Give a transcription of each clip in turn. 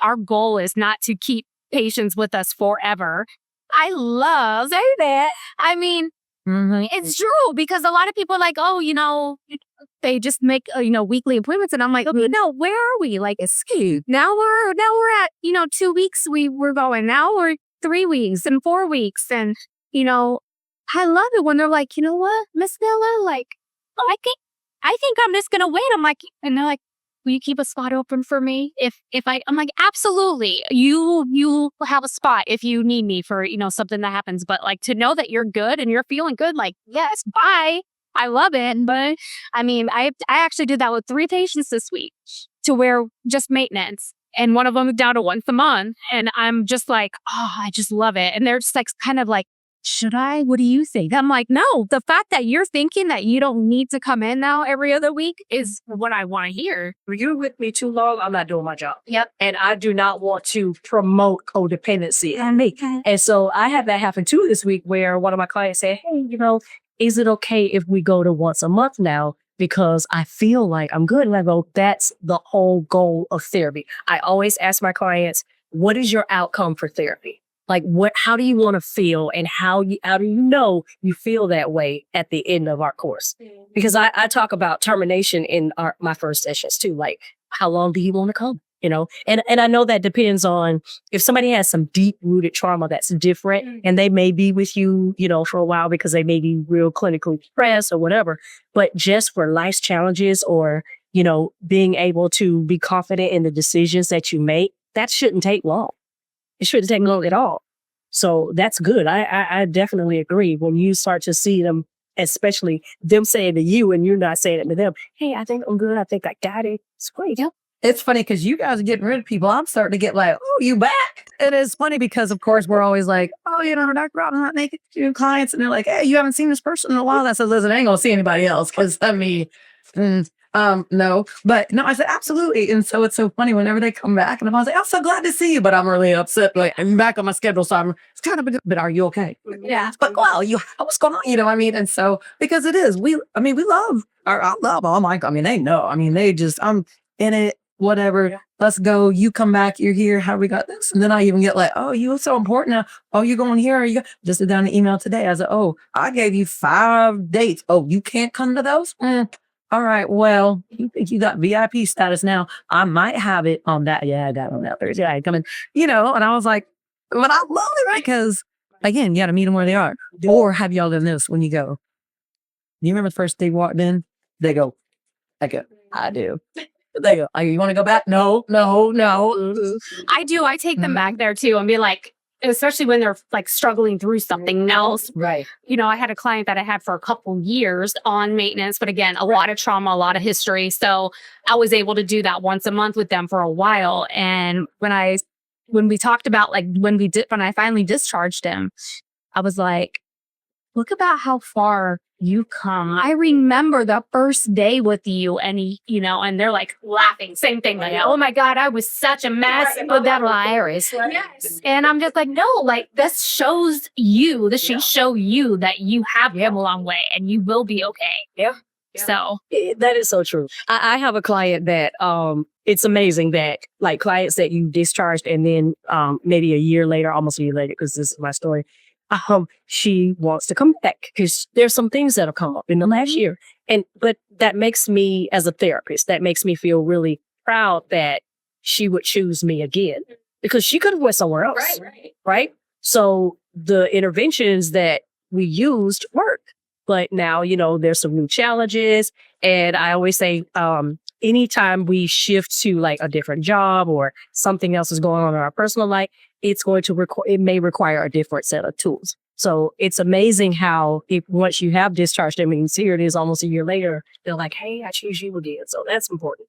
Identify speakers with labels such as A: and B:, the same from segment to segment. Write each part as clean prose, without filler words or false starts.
A: our goal is not to keep patients with us forever. I love saying that. I mean, it's true because a lot of people are like, oh, they just make, weekly appointments. And I'm like, okay, no, where are we? Like, now we're at, 2 weeks we're going. Now we're 3 weeks and 4 weeks. And, I love it when they're like, you know what, Miss Miller, like, oh, I think I'm just going to wait. I'm like, and they're like, will you keep a spot open for me? I'm like, absolutely. You have a spot if you need me for, something that happens. But like to know that you're good and you're feeling good, like, yes, bye. I love it. But I mean, I actually did that with 3 patients this week to where just maintenance. And one of them is down to once a month. And I'm just like, oh, I just love it. And they're just like, kind of like, should I? What do you think? I'm like, no, the fact that you're thinking that you don't need to come in now every other week is what I want to hear.
B: If you're with me too long, I'm not doing my job.
A: Yep.
B: And I do not want to promote codependency in me. And so I had that happen too this week where one of my clients said, hey, is it okay if we go to once a month now? Because I feel like I'm good. And I go, that's the whole goal of therapy. I always ask my clients, what is your outcome for therapy? Like how do you want to feel and how do you know you feel that way at the end of our course? Because I talk about termination in my first sessions too. Like, how long do you want to come? And I know that depends on if somebody has some deep rooted trauma that's different and they may be with you, for a while because they may be real clinically depressed or whatever. But just for life's challenges or, being able to be confident in the decisions that you make, that shouldn't take long. It shouldn't take long at all. So that's good. I definitely agree. When you start to see them, especially them saying to you and you're not saying it to them, hey, I think I'm good. I think I got it. It's great.
C: Yep. It's funny because you guys are getting rid of people. I'm starting to get like, oh, you back? It is funny because, of course, we're always like, oh, Dr. Rob, I'm not making new clients. And they're like, hey, you haven't seen this person in a while. I said, listen, I ain't going to see anybody else because, no. But no, I said, absolutely. And so it's so funny whenever they come back and I was like, I'm so glad to see you, but I'm really upset. Like, I'm back on my schedule. So it's kind of, but are you okay?
A: Yeah.
C: But wow, what's going on? I mean, and so because it is, we love, I love all my, they know, they just, I'm in it. Whatever, let's go. You come back, you're here. How we got this? And then I even get like, oh, you're so important now. Oh, you're going here. Just sit down an email today. I said, oh, I gave you 5 dates. Oh, you can't come to those? All right. Well, you think you got VIP status now. I might have it on that. Yeah, I got it on that Thursday. I come in, and I was like, but I love it because again, you got to meet them where they are. Or have y'all done this when you go? You remember the first day you walked in? They go, I do. They go, oh, you want to go back? No.
A: I do. I take them back there too and be like, especially when they're like struggling through something else.
C: Right.
A: I had a client that I had for a couple years on maintenance, but again, a lot of trauma, a lot of history. So I was able to do that once a month with them for a while. And when we talked about like when I finally discharged him, I was like, look about how far you come. I remember the first day with you and and they're like laughing. Same thing. Like, oh my God, I was such a mess. But that hilarious. Yes. And I'm just like, no, like this shows you, this should show you that you have come a long way and you will be okay.
B: Yeah.
A: So
B: that is so true. I have a client that, it's amazing that like clients that you discharged and then, maybe almost a year later, because this is my story. She wants to come back because there's some things that have come up in the last year. But that makes me, as a therapist, that makes me feel really proud that she would choose me again because she could have went somewhere else. Right. So the interventions that we used worked. But now, there's some new challenges. And I always say, anytime we shift to like a different job or something else is going on in our personal life, it's going to it may require a different set of tools. So it's amazing how once you have discharged them, and here it is almost a year later, they're like, hey, I choose you again. So that's important.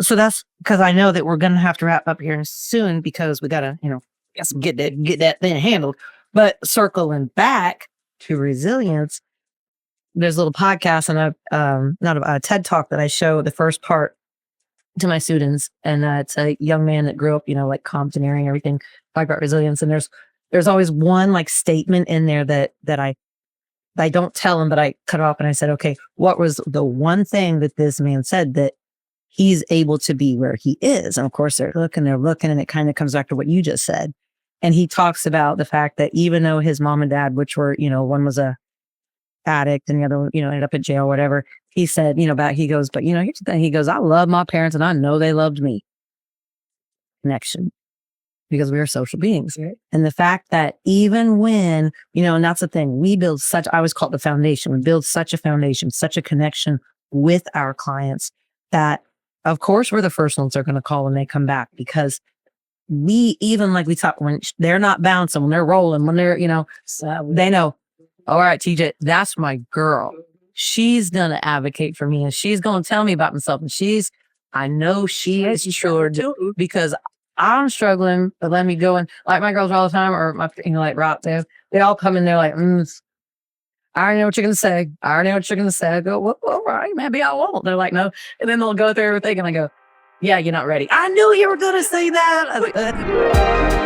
C: So that's because I know that we're going to have to wrap up here soon because we got to, get that thing handled. But circling back to resilience, there's a little podcast and not a TED talk that I show the first part to my students. And it's a young man that grew up, like Compton area and everything, talk about resilience. And there's always one like statement in there that I don't tell him, but I cut off and I said, okay, what was the one thing that this man said that he's able to be where he is. And of course they're looking, and it kind of comes back to what you just said. And he talks about the fact that even though his mom and dad, which were, one was a addict and the other, ended up in jail or whatever, he said, he goes, but here's the thing. He goes, I love my parents and I know they loved me. Connection. Because we are social beings.
B: Right.
C: And the fact that even when, and that's the thing, we build such, I always call it the foundation. We build such a foundation, such a connection with our clients that of course we're the first ones they're going to call when they come back, because we, even like we talk, when they're not bouncing, when they're rolling, when they're, so they know, all right, TJ, that's my girl. She's going to advocate for me and she's going to tell me about myself. And I know she is sure because I'm struggling, but let me go. And like my girls all the time, or my, like Rob, they all come in there like, I already know what you're going to say. I go, well, right, maybe I won't. They're like, no. And then they'll go through everything and I go, yeah, you're not ready. I knew you were going to say that. I was like,